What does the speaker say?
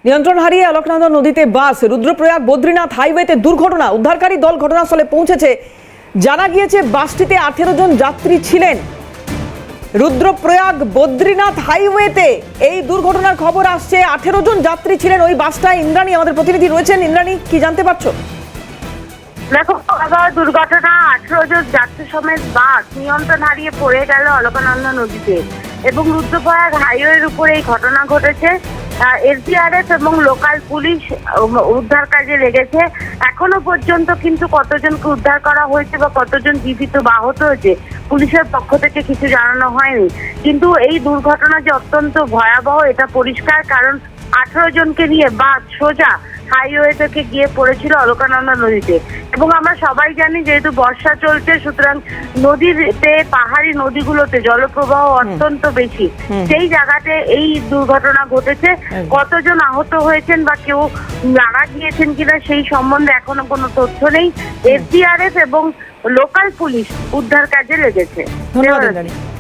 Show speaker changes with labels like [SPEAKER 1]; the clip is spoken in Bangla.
[SPEAKER 1] নিয়ন্ত্রণ হারিয়ে অলকনন্দা নদীতে বাস, রুদ্রপ্রয়াগ বদ্রীনাথ হাইওয়েতে দুর্ঘটনা। উদ্ধারকারী দল ঘটনাস্থলে পৌঁছেছে। জানা গিয়েছে বাসটিতে 18 জন যাত্রী ছিলেন। রুদ্রপ্রয়াগ বদ্রীনাথ হাইওয়েতে এই দুর্ঘটনার খবর আসছে। 18 জন যাত্রী ছিলেন ওই বাসটায়। ইন্দ্রাণী আমাদের প্রতিনিধি রয়েছেন। ইন্দ্রাণী, কি জানতে পারছো?
[SPEAKER 2] দেখো, দুর্ঘটনা, 18 জন যাত্রী সমেত বাস নিয়ন্ত্রণ হারিয়ে পড়ে গেল অলকানন্দা নদীতে এবং রুদ্রপ্রয়াগ হাইওয়ের উপরে এই ঘটনা ঘটেছে। এসডিআরএফ এবং লোকাল পুলিশ উদ্ধার কাজে লেগেছে। এখনো পর্যন্ত কিন্তু কতজনকে উদ্ধার করা হয়েছে বা কতজন জীবিত বা আহত হয়েছে পুলিশের পক্ষ থেকে কিছু জানানো হয়নি। কিন্তু এই দুর্ঘটনা যে অত্যন্ত ভয়াবহ এটা পরিষ্কার, কারণ 18 জনকে নিয়ে বাস সোজা হাইওয়ে থেকে গিয়ে পড়েছিল অলকানন্দা নদীতে। এবং আমরা সবাই জানি, যেহেতু বর্ষা চলছে, সুতরাং নদীতে, পাহাড়ি নদীগুলোতে জলপ্রবাহ অত্যন্ত বেশি। সেই জায়গাতে এই দুর্ঘটনা ঘটেছে। কতজন আহত হয়েছেন বা কেউ মারা গিয়েছেন কিনা সেই সম্বন্ধে এখনো কোনো তথ্য নেই। এসডিআরএফ এবং লোকাল পুলিশ উদ্ধার কাজে লেগেছে।
[SPEAKER 1] ধন্যবাদ।